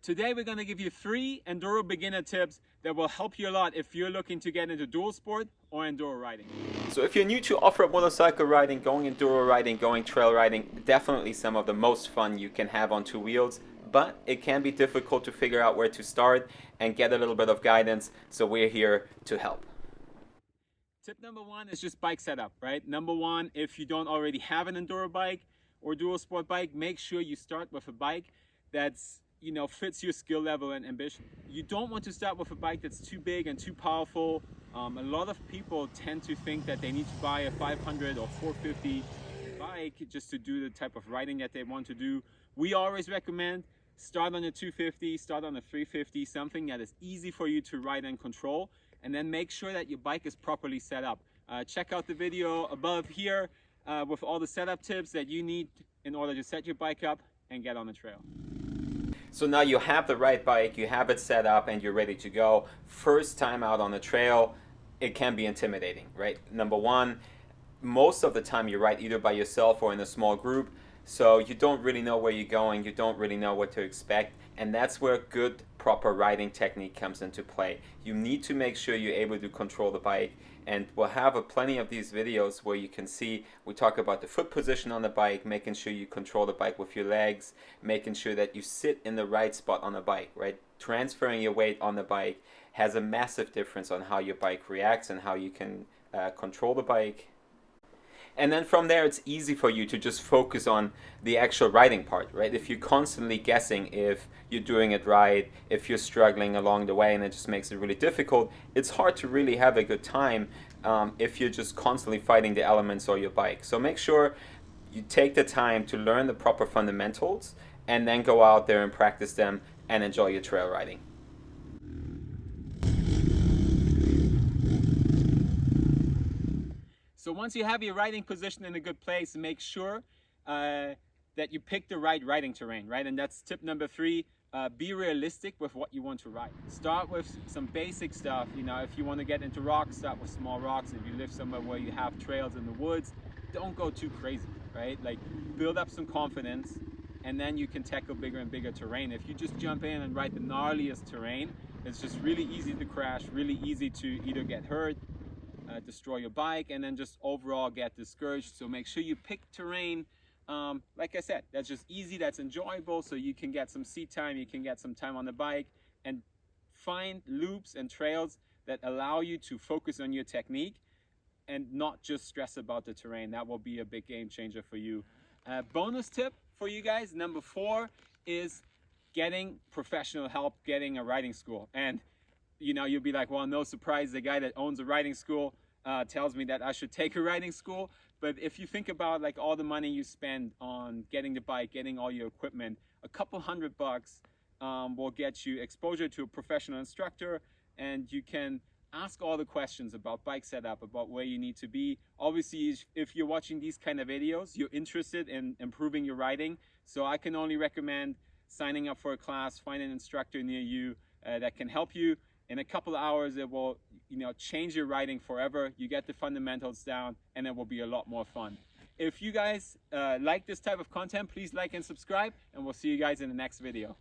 Today we're going to give you 3 Enduro beginner tips that will help you a lot if you're looking to get into dual sport or Enduro riding. So if you're new to off-road motorcycle riding, going Enduro riding, going trail riding, definitely some of the most fun you can have on 2 wheels, but it can be difficult to figure out where to start and get a little bit of guidance, so we're here to help. Tip number 1 is just bike setup, right? Number 1, if you don't already have an Enduro bike or dual sport bike, make sure you start with a bike that's fits your skill level and ambition. You don't want to start with a bike that's too big and too powerful. A lot of people tend to think that they need to buy a 500 or 450 bike just to do the type of riding that they want to do. We always recommend start on a 250, start on a 350, something that is easy for you to ride and control, and then make sure that your bike is properly set up. Check out the video above here with all the setup tips that you need in order to set your bike up and get on the trail. So now you have the right bike, you have it set up, and you're ready to go. First time out on the trail, it can be intimidating, right? Number 1, most of the time you ride either by yourself or in a small group, so you don't really know where you're going, you don't really know what to expect, and that's where good, proper riding technique comes into play. You need to make sure you're able to control the bike, and we'll have plenty of these videos where you can see, we talk about the foot position on the bike, making sure you control the bike with your legs, making sure that you sit in the right spot on the bike, right? Transferring your weight on the bike has a massive difference on how your bike reacts and how you can control the bike. And then from there, it's easy for you to just focus on the actual riding part, right? If you're constantly guessing if you're doing it right, if you're struggling along the way and it just makes it really difficult, it's hard to really have a good time if you're just constantly fighting the elements on your bike. So make sure you take the time to learn the proper fundamentals and then go out there and practice them and enjoy your trail riding. So once you have your riding position in a good place, make sure that you pick the right riding terrain, right? And that's tip number 3, be realistic with what you want to ride. Start with some basic stuff, if you want to get into rocks, start with small rocks. If you live somewhere where you have trails in the woods, don't go too crazy, right? Like build up some confidence and then you can tackle bigger and bigger terrain. If you just jump in and ride the gnarliest terrain, it's just really easy to crash, really easy to either get hurt, destroy your bike, and then just overall get discouraged. So make sure you pick terrain, like I said, that's just easy, that's enjoyable, so you can get some seat time, you can get some time on the bike, and find loops and trails that allow you to focus on your technique and not just stress about the terrain. That will be a big game changer for you. Bonus tip for you guys, number 4, is getting professional help, getting a riding school. And you'll be like, well, no surprise, the guy that owns a riding school tells me that I should take a riding school. But if you think about like all the money you spend on getting the bike, getting all your equipment, a couple $100 will get you exposure to a professional instructor, and you can ask all the questions about bike setup, about where you need to be. Obviously, if you're watching these kind of videos, you're interested in improving your riding. So I can only recommend signing up for a class, find an instructor near you that can help you. In a couple of hours, it will change your riding forever. You get the fundamentals down and it will be a lot more fun. If you guys like this type of content, please like and subscribe, and we'll see you guys in the next video.